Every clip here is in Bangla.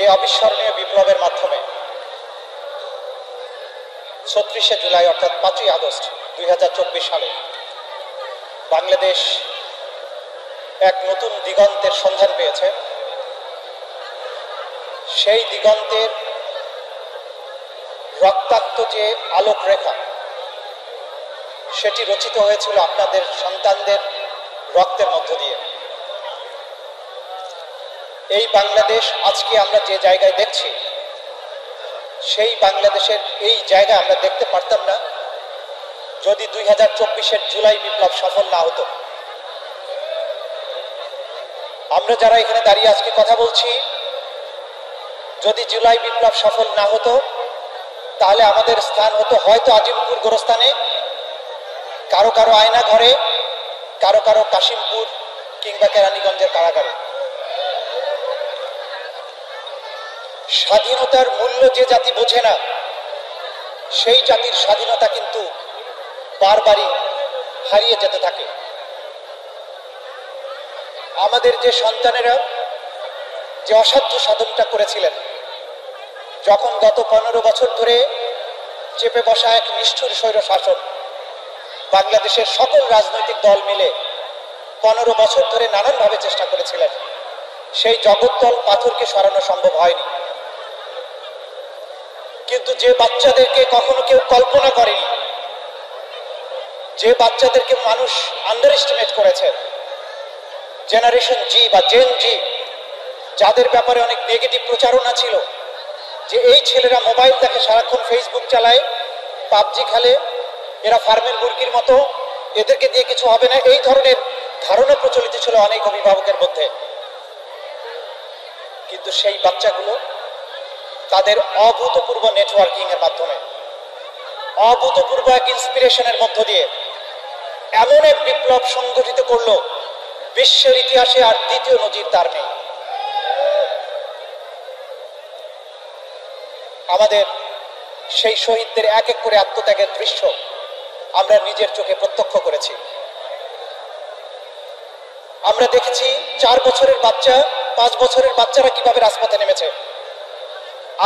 যে অবিস্মরণীয় বিপ্লবের মাধ্যমে ৩৬শে জুলাই অর্থাৎ ৫ই আগস্ট ২০২৪ সালে বাংলাদেশ এক নতুন দিগন্তের সন্ধান পেয়েছে, সেই দিগন্তের রক্তাক্ত যে আলোক রেখা সেটি রচিত হয়েছিল আপনাদের সন্তানদের রক্তের মধ্য দিয়ে। এই বাংলাদেশ আজকে আমরা যে জায়গায় দেখছি, সেই বাংলাদেশের এই জায়গা আমরা দেখতে পারতাম না যদি ২০২৪-এর জুলাই বিপ্লব সফল না হতো। আমরা যারা এখানে দাঁড়িয়ে আজকে কথা বলছি, যদি জুলাই বিপ্লব সফল না হতো তাহলে আমাদের স্থান হতো হয়তো আজিমপুর গোরস্থানে, কারো কারো আয়না ঘরে, কারো কারো কাশিমপুর কিংবা কেরানীগঞ্জের কারাগারে। স্বাধীনতার মূল্য যে জাতি বোঝে না, সেই জাতির স্বাধীনতা কিন্তু বারবারই হারিয়ে যেতে থাকে। আমাদের যে সন্তানেরা যে অসাধ্য সাধনটা করেছিলেন, যখন গত ১৫ বছর ধরে চেপে বসা এক নিষ্ঠুর স্বৈর শাসন বাংলাদেশের সকল রাজনৈতিক দল মিলে ১৫ বছর ধরে নানানভাবে চেষ্টা করেছিলেন, সেই জগদ্দল পাথরকে সরানো সম্ভব হয়নি। কিন্তু যে বাচ্চাদেরকে কখনো কেউ কল্পনা করেনি, যে বাচ্চাদেরকে মানুষ আন্ডার এস্টিমেট করেছে, জেনারেশন জি বা জেন জি, যাদের ব্যাপারে অনেক নেগেটিভ প্রচারণা ছিল যে এই ছেলেরা মোবাইল দেখে, সারাক্ষণ ফেসবুক চালায়, পাবজি খেলে, এরা ফার্মের মুরগির মতো, এদেরকে দিয়ে কিছু হবে না, এই ধরনের ধারণা প্রচলিত ছিল অনেক অভিভাবকের মধ্যে। কিন্তু সেই বাচ্চাগুলো তাদের অভূতপূর্ব নেটওয়ার্কিং এর মাধ্যমে, অভূতপূর্ব এক ইন্সপিরেশনের মধ্য দিয়ে এমন এক বিপ্লব সংগঠিত করলো, বিশ্বের ইতিহাসে আর দ্বিতীয় নজির তার নেই। আমাদের সেই শহীদদের এক এক করে আত্মত্যাগের দৃশ্য আমরা নিজের চোখে প্রত্যক্ষ করেছি। আমরা দেখেছি ৪ বছরের বাচ্চা, ৫ বছরের বাচ্চারা কিভাবে রাজপথে নেমেছে।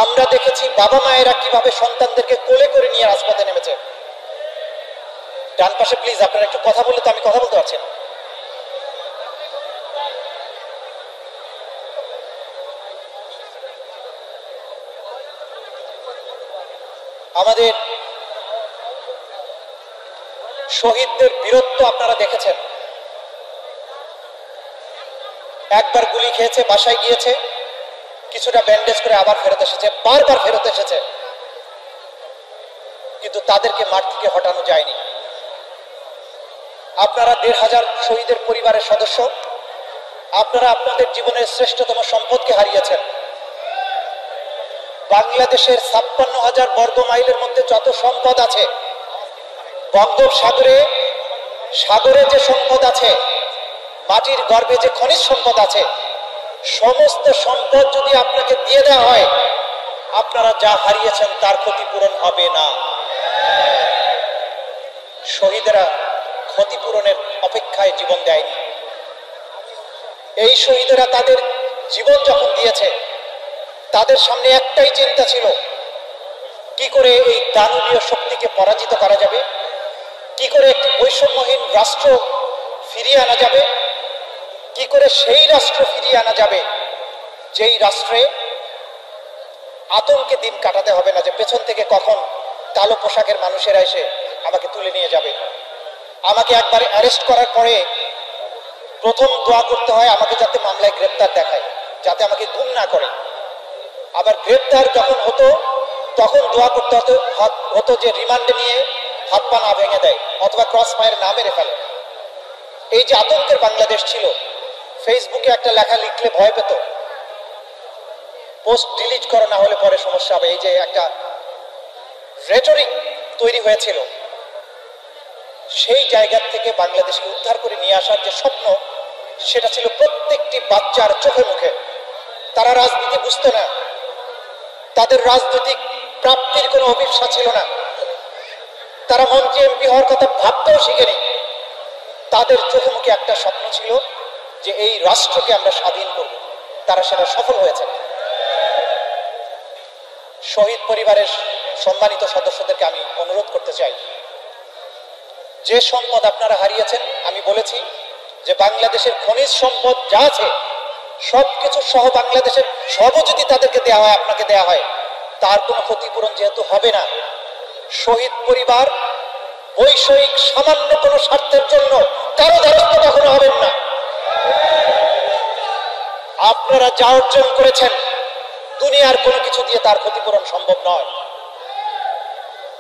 আমরা দেখেছি বাবা মায়েরা কিভাবে সন্তানদেরকে কোলে করে নিয়ে রাজপথে নেমেছে। ডান পাশে প্লিজ, আপনারা একটু কথা বললে তো আমি কথা বলতে পারছি না। আমাদের শহীদদের বীরত্ব আপনারা দেখেছেন। একবার গুলি খেয়েছে, বাসায় গিয়েছে, কিছুটা ব্যান্ডেজ করে আবার ফেরত এসেছে, বারবার ফেরত এসেছে, কিন্তু তাদেরকে মাঠ থেকে হটানো যায়নি। আপনারা ১৫০০ শহীদের পরিবারের সদস্য, আপনারা আপনাদের জীবনের শ্রেষ্ঠতম সম্পদকে হারিয়েছেন। বাংলাদেশের ৫৬,০০০ বর্গ মাইলের মধ্যে যত সম্পদ আছে, বঙ্গোপসাগরে সাগরে যে সম্পদ আছে, মাটির গর্ভে যে খনিজ সম্পদ আছে, সমস্ত সম্পদ যদি আপনাকে দিয়ে দেওয়া হয়, আপনারা যা হারিয়েছেন তার ক্ষতিপূরণ হবে না। শহীদেরা ক্ষতিপূরণের অপেক্ষায় জীবন দেয়নি। এই শহীদেরা তাদের জীবন যখন দিয়েছে, তাদের সামনে একটাই চিন্তা ছিল, কি করে এই দানবীয় শক্তিকে পরাজিত করা যাবে, কি করে একটি বৈষম্যহীন রাষ্ট্র ফিরিয়ে আনা যাবে, কি করে সেই রাষ্ট্র ফিরিয়ে আনা যাবে যেই রাষ্ট্রে আতঙ্কে দিন কাটাতে হবে না যে পেছন থেকে কখন কালো পোশাকের মানুষেরা এসে আমাকে তুলে নিয়ে যাবে। আমাকে একবার অ্যারেস্ট করার পরে প্রথম দোয়া করতে হয় আমাকে যাতে মামলায় গ্রেপ্তার দেখায়, যাতে আমাকে গুম না করে। আবার গ্রেপ্তার যখন হতো তখন দোয়া করতে হতো যে রিমান্ডে নিয়ে হাত পা না ভেঙে দেয় অথবা ক্রস ফায়ার না মেরে ফেলে। এই যে আতঙ্কের বাংলাদেশ ছিল, ফেসবুকে একটা লেখা লিখলে ভয় পেত, পোস্ট ডিলিট করা না হলে পরে সমস্যা হবে, এই যে একটা রেটরিক তৈরি হয়েছিল, সেই জায়গা থেকে বাংলাদেশকে উদ্ধার করে নিয়ে আসার যে স্বপ্ন, সেটা ছিল প্রত্যেকটি বাচ্চার চোখে মুখে। তারা রাজনীতি বুঝতো না, তাদের রাজনৈতিক প্রাপ্তির কোনো অভিপ্সা ছিল না, তারা মন্ত্রী এমপি হওয়ার কথা ভাবতেও শিখেনি। তাদের চোখে মুখে একটা স্বপ্ন ছিল যে এই রাষ্ট্রকে আমরা স্বাধীন করব। তারা সেটা সফল হয়েছে। শহীদ পরিবারের সম্মানিত সদস্যদেরকে আমি অনুরোধ করতে চাই, যে সম্পদ আপনারা হারিয়েছেন, আমি বলেছি যে বাংলাদেশের খনিজ সম্পদ যা আছে সবকিছু সহ বাংলাদেশের সবও যদি তাদেরকে দেওয়া হয়, আপনাকে দেওয়া হয়, তার কোনো ক্ষতিপূরণ যেহেতু হবে না, শহীদ পরিবার বৈষয়িক সামান্য কোনো স্বার্থের জন্য কারো দ্বারস্থ কখনো হবেন না। আপনারা যা অর্জন করেছেন দুনিয়ার কোনো কিছু দিয়ে তার ক্ষতিপূরণ সম্ভব নয়,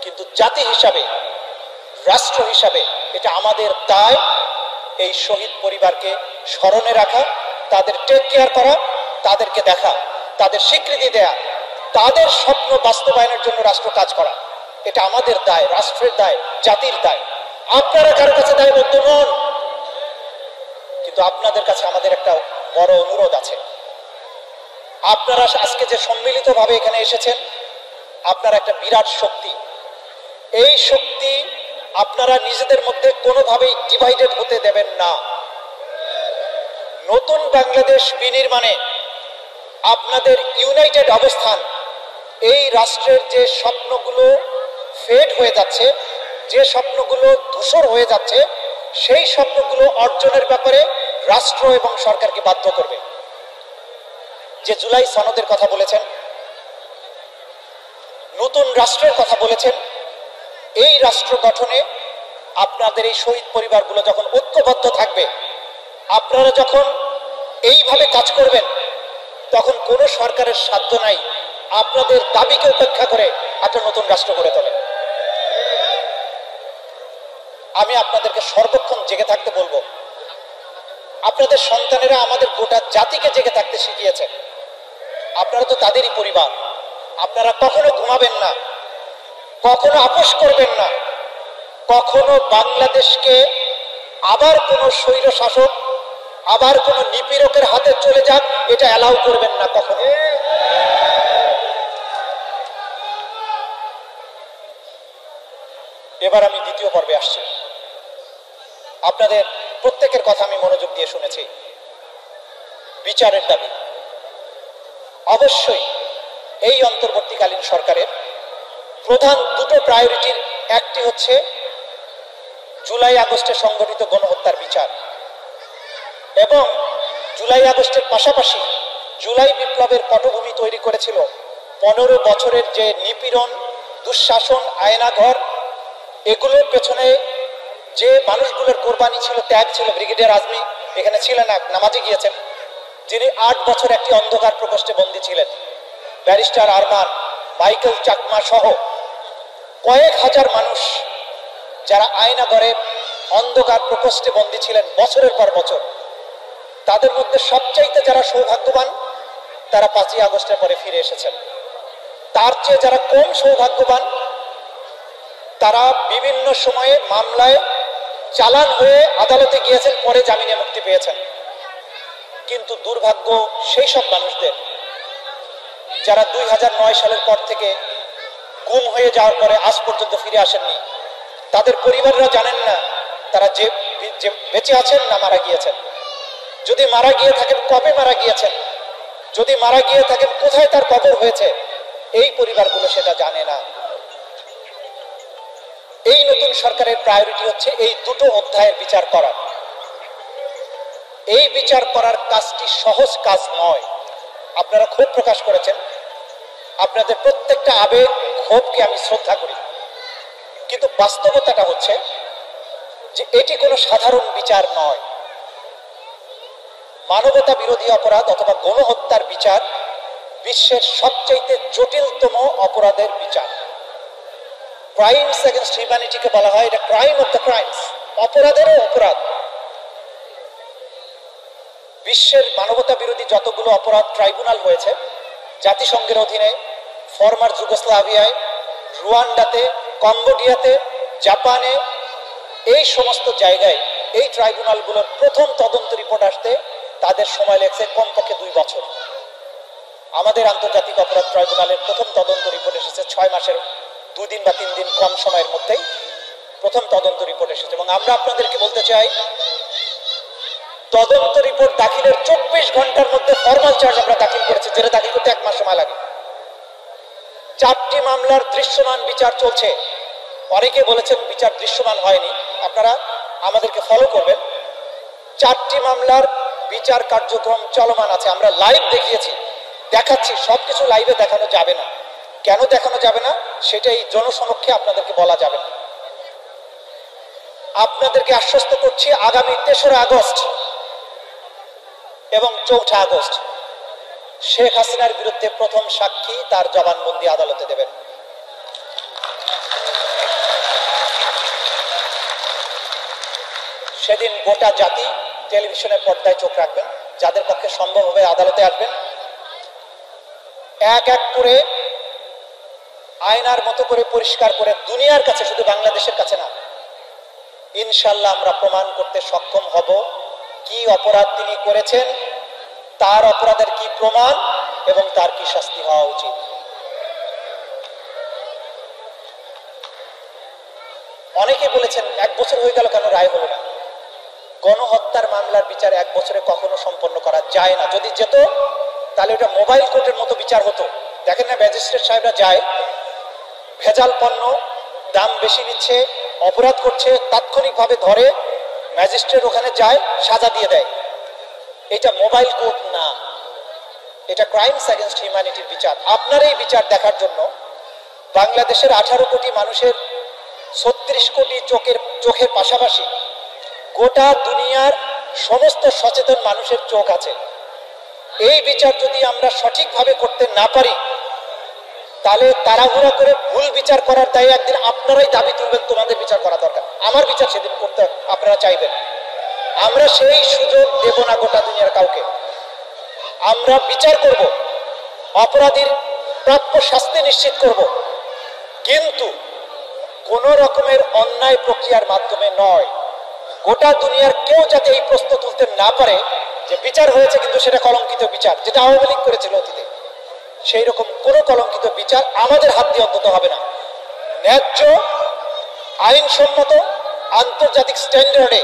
কিন্তু জাতি হিসাবে, রাষ্ট্র হিসাবে এটা আমাদের দায় এই শহীদ পরিবারকে স্মরণে রাখা, তাদের টেক কেয়ার করা, তাদেরকে দেখা, তাদের স্বীকৃতি দেয়া, তাদের স্বপ্ন বাস্তবায়নের জন্য রাষ্ট্র কাজ করা। এটা আমাদের দায়, রাষ্ট্রের দায়, জাতির দায়। আপনারা কারো কাছে দায়বদ্ধ নন, কিন্তু আপনাদের কাছে আমাদের একটা বড় অনুরোধ আছে। আপনারা আজকে যে সম্মিলিতভাবে এখানে এসেছেন, আপনারা একটা বিরাট শক্তি। এই শক্তি আপনারা নিজেদের মধ্যে কোনোভাবেই ডিভাইডেড হতে দেবেন না। নতুন বাংলাদেশ বিনির্মাণে আপনাদের ইউনাইটেড অবস্থান এই রাষ্ট্রের যে স্বপ্নগুলো ফেড হয়ে যাচ্ছে, যে স্বপ্নগুলো ধূসর হয়ে যাচ্ছে, সেই স্বপ্নগুলো অর্জনের ব্যাপারে রাষ্ট্র এবং সরকারকে বাধ্য করবে। যে জুলাই সনদের কথা বলেছেন, নতুন রাষ্ট্রের কথা বলেছেন, এই রাষ্ট্র গঠনে আপনাদের এই শহীদ পরিবারগুলো যখন ঐক্যবদ্ধ থাকবে, আপনারা যখন এইভাবে কাজ করবেন, তখন কোনো সরকারের সাধ্য নাই আপনাদের দাবিকে উপেক্ষা করে একটা নতুন রাষ্ট্র গড়ে তোলে। আমি আপনাদেরকে সর্বক্ষণ জেগে থাকতে বলবো। আপনাদের সন্তানেরা আমাদের গোটা জাতিকে জেগে থাকতে শিখিয়েছে। আপনারা তো তাদেরই পরিবার। আপনারা কখনো ঘুমাবেন না, কখনো আপোষ করবেন না, কখনো বাংলাদেশকে আবার কোনো স্বৈর শাসক, আবার কোনো নিপীড়কের হাতে চলে যাক, এটা অ্যালাউ করবেন না কখনো। এবার আমি দ্বিতীয় পর্বে আসছি। আপনাদের প্রত্যেকের কথা আমি মনোযোগ দিয়ে শুনেছি। বিচারের দাবি অবশ্যই এই অন্তর্বর্তীকালীন সরকারের প্রধান দুটো প্রায়োরিটির একটি হচ্ছে জুলাই আগস্টে সংঘটিত গণহত্যার বিচার, এবং জুলাই আগস্টের পাশাপাশি জুলাই বিপ্লবের পটভূমি তৈরি করেছিল 15 বছরের যে নিপীড়ন, দুঃশাসন, আয়নাঘর, এগুলোর পেছনে যে মানুষগুলোর কোরবানি ছিল, ত্যাগ ছিল। ব্রিগেডিয়ার আজমি এখানে ছিলেন, নামাজে গিয়েছেন, যিনি 8 বছর একটি অন্ধকার প্রকোষ্ঠে বন্দী ছিলেন। ব্যারিস্টার আরমান, মাইকেল চাকমা সহ কয়েক হাজার মানুষ যারা আয়নাঘরে অন্ধকার প্রকোষ্ঠে বন্দী ছিলেন বছরের পর বছর, তাদের মধ্যে সবচাইতে যারা সৌভাগ্যবান তারা 5ই আগস্টের পরে ফিরে এসেছেন। তার চেয়ে যারা কম সৌভাগ্যবান তারা বিভিন্ন সময়ে মামলায় চালান হয়ে আদালতে গিয়েছেন, পরে জামিনে মুক্তি পেয়েছেন। কিন্তু দুর্ভাগ্য সেই সব মানুষদের যারা 2009 সালের পর থেকে গুম হয়ে যাওয়ার পরে আজ পর্যন্ত ফিরে আসেননি। তাদের পরিবাররা জানেন না তারা যে বেঁচে আছেন না মারা গিয়েছেন। যদি মারা গিয়ে থাকেন কবে মারা গিয়েছেন, যদি মারা গিয়ে থাকেন কোথায় তার কবর হয়েছে, এই পরিবারগুলো সেটা জানে না। এই নতুন সরকারের প্রায়োরিটি হচ্ছে এই দুটো অধ্যায়ের বিচার করা। এই বিচার করার কাজটি সহজ কাজ নয়। আপনারা ক্ষোভ প্রকাশ করেছেন, আপনাদের প্রত্যেকটা আবেগ, ক্ষোভকে আমি শ্রদ্ধা করি, কিন্তু বাস্তবতাটা হচ্ছে যে এটি কোনো সাধারণ বিচার নয়। মানবতা বিরোধী অপরাধ অথবা গণহত্যার বিচার বিশ্বের সবচেয়ে জটিলতম অপরাধের বিচার। ক্রাইমস এগেইনস্ট হিউম্যানিটিকে বলা হয় এটা ক্রাইম অফ দ্য ক্রাইমস, অপরাধেরও অপরাধ। বিশ্বের মানবতা বিরোধী যতগুলো অপরাধ ট্রাইব্যুনাল হয়েছে জাতিসংঘের অধীনে, ফরমার যুগোস্লাভিয়ায়, রুয়ান্ডাতে, কম্বোডিয়াতে, জাপানে, এই সমস্ত জায়গায় এই ট্রাইব্যুনালগুলোর প্রথম তদন্ত রিপোর্ট আসতে তাদের সময় লেগেছে কমপক্ষে 2 বছর। আমাদের আন্তর্জাতিক অপরাধ ট্রাইব্যুনালের প্রথম তদন্ত রিপোর্ট এসেছে 6 মাসের 2 দিন বা 3 দিন কম সময়ের মধ্যেই প্রথম তদন্ত রিপোর্ট এসেছে। এবং আমরা আপনাদেরকে বলতে চাই, তদন্ত রিপোর্ট দাখিলের 24 ঘন্টার মধ্যে ফরমাল চার্জ আমরা দাখিল করেছি, যেটা দাখিল করতে 1 মাস সময় লাগে। 4টি মামলার দৃশ্যমান বিচার চলছে। অনেকে বলেছেন বিচার দৃশ্যমান হয়নি, আপনারা আমাদেরকে ফলো করবেন। 4টি মামলার বিচার কার্যক্রম চলমান আছে, আমরা লাইভ দেখিয়েছি, দেখাচ্ছি। সবকিছু লাইভে দেখানো যাবে না। কেন দেখানো যাবে না সেটাই জনসমক্ষে আপনাদেরকে বলা যাবে না। আপনাদেরকে আশ্বস্ত করছি, আগামী 3রা আগস্ট এবং 4ঠা আগস্ট শেখ হাসিনার বিরুদ্ধে প্রথম সাক্ষী তার জবানবন্দি আদালতে দেবেন। সেদিন গোটা জাতি টেলিভিশনের পর্দায় চোখ রাখবেন। যাদের পক্ষে সম্ভব হবে আদালতে আসবেন। এক এক করে আয়নার মতো করে পরিষ্কার করে দুনিয়ার কাছে, শুধু বাংলাদেশের কাছে না, ইনশাল্লাহ আমরা প্রমাণ করতে সক্ষম হব কি অপরাধ তিনি করেছেন, তার অপরাধের কি প্রমাণ এবং তার কি শাস্তি হওয়া উচিত। অনেকে বলেছেন 1 বছর হয়ে গেল কেন রায় হলো না। গণহত্যার মামলার বিচার 1 বছরে কখনো সম্পন্ন করা যায় না। যদি যেত তাহলে ওটা মোবাইল কোর্টের মতো বিচার হতো। দেখেন না, ম্যাজিস্ট্রেট সাহেবরা যায়, ভেজাল পণ্য দাম বেশি নিচ্ছে, অপরাধ করছে, তাৎক্ষণিকভাবে ধরে ম্যাজিস্ট্রেট ওখানে যায়, সাজা দিয়ে দেয়। এটা মোবাইল কোর্ট না, এটা ক্রাইমস এগেইনস্ট হিউম্যানিটির বিচার। আপনার এই বিচার দেখার জন্য বাংলাদেশের 18 কোটি মানুষের 36 কোটি চোখের পাশাপাশি গোটা দুনিয়ার সমস্ত সচেতন মানুষের চোখ আছে। এই বিচার যদি আমরা সঠিকভাবে করতে না পারি তাহলে তাড়াহুড়া করে ভুল বিচার করার দায়ে একদিন আপনারাই দাবি তুলবেন তোমাদের বিচার করা দরকার, আমার বিচার সেদিন করতে আপনারা চাইবেন। আমরা সেই সুযোগ দেব না গোটা দুনিয়ার কাউকে। আমরা বিচার করব, অপরাধীর প্রাপ্য শাস্তি নিশ্চিত করব, কিন্তু কোন রকমের অন্যায় প্রক্রিয়ার মাধ্যমে নয়। গোটা দুনিয়ার কেউ যাতে এই প্রশ্ন তুলতে না পারে যে বিচার হয়েছে কিন্তু সেটা কলঙ্কিত বিচার, যেটা আওয়ামী লীগ করেছিল অতীতে, সেই রকম কোন কলঙ্কিত বিচার আমাদের হাত দিয়ে অন্তত হবে না। ন্যায্য, আইনসম্মত, আন্তর্জাতিক স্ট্যান্ডার্ডে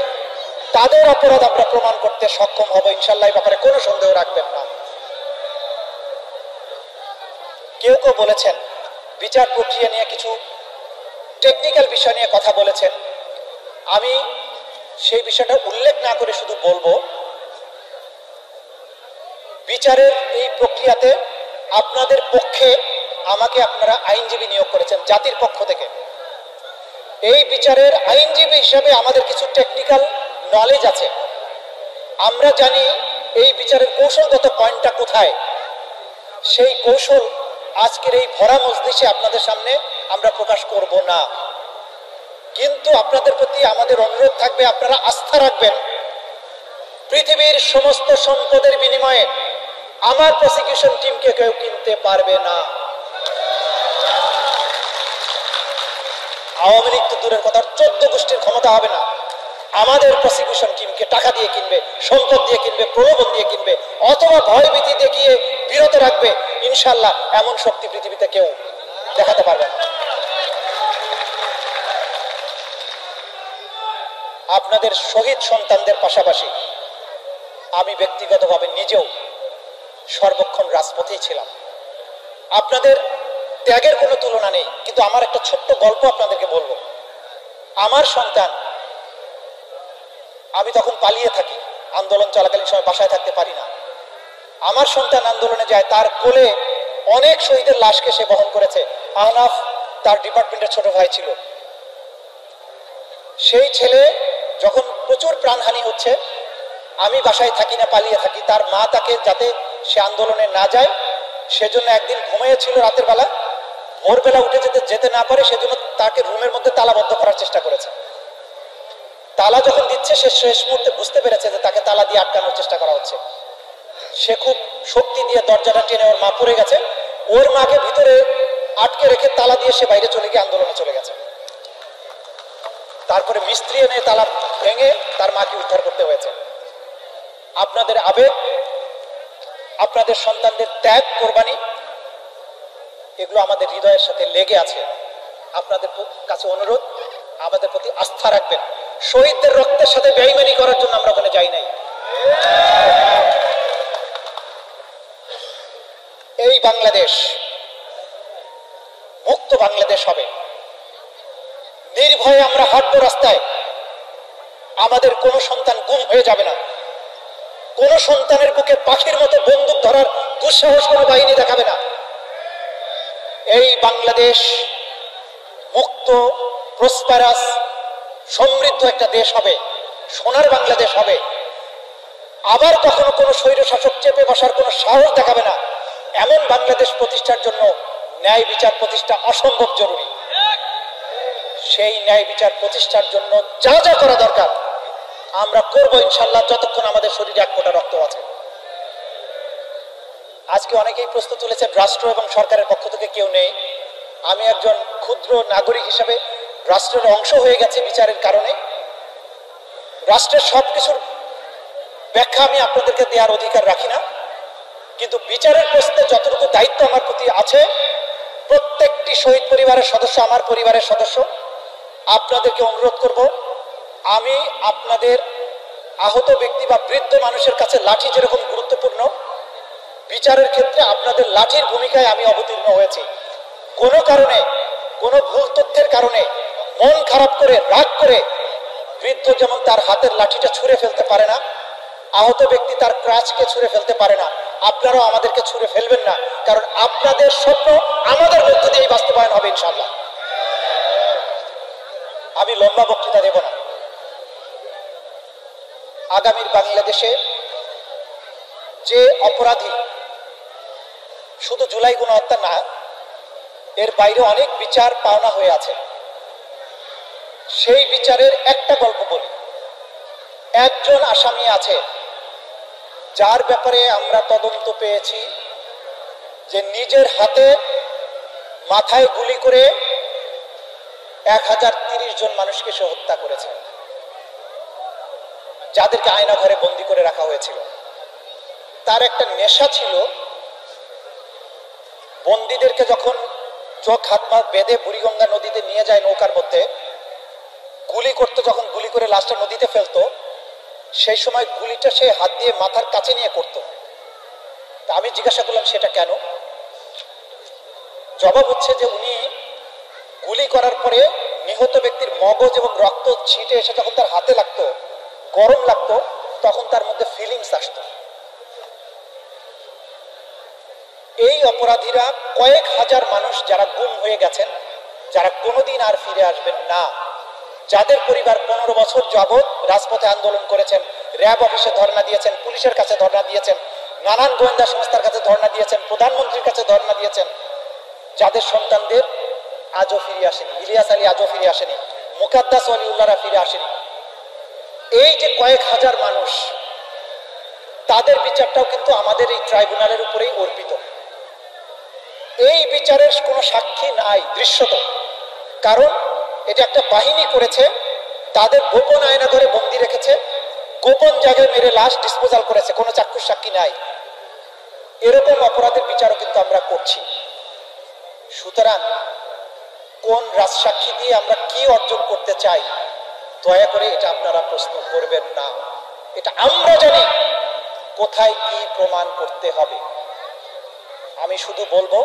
তাদের অপরাধ আমরা প্রমাণ করতে সক্ষম হব ইনশাল্লাহ, এই ব্যাপারে কোনো সন্দেহ রাখবেন না। কেউ কেউ বলেছেন বিচার প্রক্রিয়া নিয়ে কিছু টেকনিক্যাল বিষয় নিয়ে কথা বলেছেন। আমি সেই বিষয়টা উল্লেখ না করে শুধু বলবো, বিচারের এই প্রক্রিয়াতে আপনাদের পক্ষে আমাকে আপনারা আইনজীবী নিয়োগ করেছেন জাতির পক্ষ থেকে। এই বিচারের আইনজীবী হিসাবে আমাদের কিছু টেকনিক্যাল নলেজ আছে। আমরা জানি এই বিচারের কৌশলগত পয়েন্টটা কোথায়। সেই কৌশল আজকের এই ভরা মজলিসে আপনাদের সামনে আমরা প্রকাশ করব না, কিন্তু আপনাদের প্রতি আমাদের অনুরোধ থাকবে, আপনারা আস্থা রাখবেন। পৃথিবীর সমস্ত সম্পদের বিনিময়ে আমার প্রসিকিউশন টিমকে কেউ কিনতে পারবে না। আওয়ামী লীগ তো দূরের কথা, 14 গোষ্ঠীর ক্ষমতা হবে না আমাদের প্রসিকিউশন টিমকে টাকা দিয়ে কিনবে, সম্পদ দিয়ে কিনবে, প্রলোভন দিয়ে কিনবে, অথবা ভয়ভীতি দেখিয়ে বিরত রাখবে। ইনশাল্লাহ এমন শক্তি পৃথিবীতে কেউ দেখাতে পারবে না। আপনাদের শহীদ সন্তানদের পাশাপাশি আমি ব্যক্তিগতভাবে নিজেও সর্বক্ষণ রাজপথেই ছিলাম। আপনাদের ত্যাগের কোনো তুলনা নেই, কিন্তু আমার একটা ছোট্ট গল্প আপনাদেরকে বলবো। আমার সন্তান, আমি তখন পালিয়ে থাকি, আন্দোলন চলাকালীন সময় বাসায় থাকতে পারি না। আমার সন্তান আন্দোলনে যায়, তার কোলে অনেক শহীদের লাশকে সে বহন করেছে। আহনাফ তার ডিপার্টমেন্টের ছোট ভাই ছিল। সেই ছেলে যখন প্রচুর প্রাণহানি হচ্ছে, আমি বাসায় থাকি না, পালিয়ে থাকি। তার মা তাকে যাতে সে আন্দোলনে না যায় সেজন্য একদিন ঘুমিয়েছিল রাতের বেলা, ভোরবেলা উঠে যেতে না পারে সেজন্য তাকে রুমের মধ্যে তালাবদ্ধ করার চেষ্টা করেছে। তালা যখন দিচ্ছে সে শেষ মুহূর্তে বুঝতে পেরেছে যে তাকে তালা দিয়ে আটকানোর চেষ্টা করা হচ্ছে। সে খুব শক্তি দিয়ে দরজাটা টেনে, ওর মা পড়ে গেছে, ওর মাকে ভিতরে আটকে রেখে তালা দিয়ে সে বাইরে চলে গিয়ে আন্দোলনে চলে গেছে। তারপরে মিস্ত্রি এনে তালা ভেঙে তার মাকে উদ্ধার করতে হয়েছে। আপনাদের আবেগ, আপনাদের সন্তানদের ত্যাগ, কোরবানি, এগুলো আমাদের হৃদয়ের সাথে লেগে আছে। আপনাদের কাছে অনুরোধ, আমাদের প্রতি আস্থা রাখবেন। শহীদদের রক্তের সাথে বেঈমানি করার জন্য আমরা ওখানে যাই নাই। এই বাংলাদেশ মুক্ত বাংলাদেশ হবে। নির্ভয়ে আমরা হাঁটবো রাস্তায়, আমাদের কোনো সন্তান গুম হয়ে যাবে না, কোনো সন্তানের বুকে পাখির মতো বন্দুক ধরার দুঃসাহস কোনো বাহিনী দেখাবে না। এই বাংলাদেশ মুক্ত, প্রসপারাস, সমৃদ্ধ একটা দেশ হবে, সোনার বাংলাদেশ হবে। আবার কখনো কোনো স্বৈরশাসক চেপে বসার কোনো সাহস দেখাবে না। এমন বাংলাদেশ প্রতিষ্ঠার জন্য ন্যায় বিচার প্রতিষ্ঠা অসম্ভব জরুরি। সেই ন্যায় বিচার প্রতিষ্ঠার জন্য যা যা করা দরকার আমরা করব ইনশাল্লাহ, যতক্ষণ আমাদের শরীরে এক ফোঁটা রক্ত আছে। আজকে অনেকেই প্রশ্ন তুলেছেন রাষ্ট্র এবং সরকারের পক্ষ থেকে কেউ নেই। আমি একজন ক্ষুদ্র নাগরিক হিসেবে রাষ্ট্রের অংশ হয়ে গেছে বিচারের কারণে। রাষ্ট্রের সবকিছুর ব্যাখ্যা আমি আপনাদেরকে দেওয়ার অধিকার রাখি না, কিন্তু বিচারের প্রশ্নে যতটুকু দায়িত্ব আমার প্রতি আছে, প্রত্যেকটি শহীদ পরিবারের সদস্য আমার পরিবারের সদস্য, আপনাদেরকে অনুরোধ করব, আমি আপনাদের আহত ব্যক্তি বা বৃদ্ধ মানুষের কাছে লাঠি যেরকম গুরুত্বপূর্ণ, বিচারের ক্ষেত্রে আপনাদের লাঠির ভূমিকায় আমি অবতীর্ণ হয়েছি। কোনো কারণে, কোনো ভুল তথ্যের কারণে মন খারাপ করে, রাগ করে বৃদ্ধ যেমন তার হাতের লাঠিটা ছুঁড়ে ফেলতে পারে না, আহত ব্যক্তি তার ক্রাচকে ছুঁড়ে ফেলতে পারে না, আপনারাও আমাদেরকে ছুঁড়ে ফেলবেন না, কারণ আপনাদের স্বপ্ন আমাদের মধ্যে দিয়েই বাস্তবায়ন হবে ইনশাআল্লাহ। আমি লম্বা বক্তৃতা দেব না। আগামীর বাংলাদেশে যে অপরাধী শুধু জুলাই গণহত্যা না, এর বাইরে অনেক বিচার পাওনা হয়ে আছে, সেই বিচারের একটা গল্প বলি। একজন আসামি আছে যার ব্যাপারে আমরা তদন্ত পেয়েছি যে নিজের হাতে মাথায় গুলি করে 1030 জন মানুষকে সে হত্যা করেছে, যাদেরকে আয়না ঘরে বন্দী করে রাখা হয়েছিল। তার একটা নেশা ছিল, বন্দীদেরকে যখন চোখ হাত পা বেঁধে বুড়িগঙ্গা নদীতে নিয়ে যায় নৌকার মধ্যে, গুলি করতে, যখন গুলি করে লাশটা নদীতে ফেলতো, সেই সময় গুলিটা সে হাত দিয়ে মাথার কাছে নিয়ে করত। তা আমি জিজ্ঞাসা করলাম সেটা কেন? জবাব হচ্ছে যে উনি গুলি করার পরে নিহত ব্যক্তির মগজ এবং রক্ত ছিটে এসে যখন তার হাতে লাগতো, গরম লাগতো, তখন তার মধ্যে ফিলিংস আসতো। এই অপরাধীরা কয়েক হাজার মানুষ যারা গুম হয়ে গেছেন, যারা কোনোদিন আর ফিরে আসবেন না, যাদের পরিবার 15 বছর যাবৎ রাজপথে আন্দোলন করেছেন, র্যাব অফিসে ধর্ণা দিয়েছেন, পুলিশের কাছে ধর্ণা দিয়েছেন, নানান গোয়েন্দা সংস্থার কাছে ধর্ণা দিয়েছেন, প্রধানমন্ত্রীর কাছে ধর্ণা দিয়েছেন, যাদের সন্তানদের আজও ফিরে আসেনি, ইলিয়াস আলী আজও ফিরে আসেনি, মুকাদ্দাস ওয়ালিউল্লাহরা ফিরে আসেনি। এই যে কয়েক হাজার মানুষ, তাদের বিচারটাও কিন্তু আমাদের এই ট্রাইব্যুনালের উপরেই অর্পিত। এই বিচারের কোনো সাক্ষী নাই দৃশ্যত, কারণ এটা একটা বাহিনী করেছে, তাদের গোপন আয়না ঘরে বন্দি রেখেছে, গোপন জায়গায় মেরে লাশ ডিসপোজাল করেছে, কোনো চাক্ষুষ সাক্ষী নাই। এরকম অপরাধের বিচারও কিন্তু আমরা করছি। সুতরাং কোন রাজসাক্ষী দিয়ে আমরা কি অর্জন করতে চাই, দয়া করে এটা আপনারা প্রশ্ন করবেন না। এটা আমরা জানি কোথায় কি প্রমাণ করতে হবে। আমি শুধু বলবো,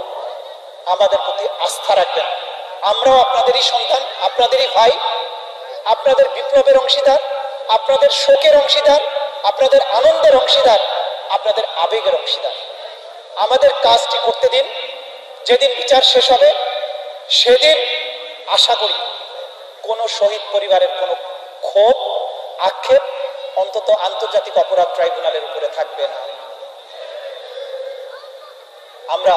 আমাদের প্রতি আস্থা রাখবেন। আমরাও আপনাদেরই সন্তান, আপনাদেরই ভাই, আপনাদের বিপ্লবের অংশীদার, আপনাদের শোকের অংশীদার, আপনাদের আনন্দের অংশীদার, আপনাদের আবেগের অংশীদার। আমাদের কাজটি করতে দিন। যেদিন বিচার শেষ হবে সেদিন আশা করি কোনো শহীদ পরিবারের কোনো ক্ষোভ, আক্ষেপ অন্তত আন্তর্জাতিক অপরাধ ট্রাইব্যুনালের উপরে থাকবে না। আমরা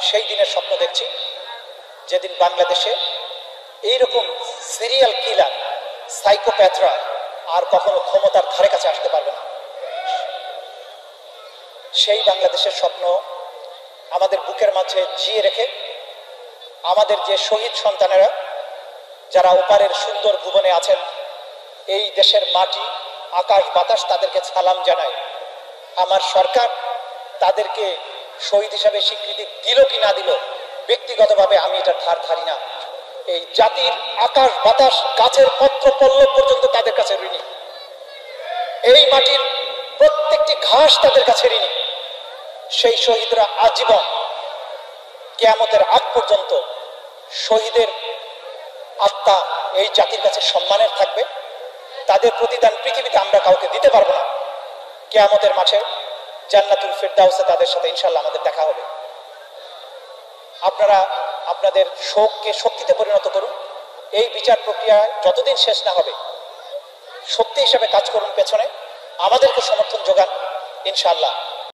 সেই দিনের স্বপ্ন দেখছি যেদিন বাংলাদেশে এইরকম সিরিয়াল কিলার, সাইকোপ্যাথরা আর কখনো ক্ষমতার ধারে কাছে আসতে পারবে না। সেই বাংলাদেশের স্বপ্ন আমাদের বুকের মাঝে জিয়ে রেখে আমাদের যে শহীদ সন্তানেরা যারা ওপারের সুন্দর ভুবনে আছেন, এই দেশের মাটি, আকাশ, বাতাস তাদেরকে সালাম জানায়। আমার সরকার তাদেরকে শহীদ হিসাবে স্বীকৃতি দিল কি না দিল, ব্যক্তিগতভাবে আমি এটা ধার ধারি না। এই জাতির আকাশ, বাতাস, গাছের পত্র পল্লব পর্যন্ত তাদের কাছে ঋণী। এই মাটির প্রত্যেকটি ঘাস তাদের কাছে ঋণী। সেই শহীদরা আজীবন কিয়ামতের আগ পর্যন্ত শহীদের আত্মা এই জাতির কাছে সম্মানের থাকবে। তাদের প্রতিদান পৃথিবীতে আমরা কাউকে দিতে পারবো না। কিয়ামতের মাঠে জান্নাতুল ফিরদাউসে তাদের সাথে ইনশাআল্লাহ আমাদের দেখা হবে। আপনারা আপনাদের শোককে শক্তিতে পরিণত করুন। এই বিচার প্রক্রিয়া যতদিন শেষ না হবে সত্যি হিসাবে কাজ করুন, পেছনে আমাদেরকে সমর্থন যোগান। ইনশাআল্লাহ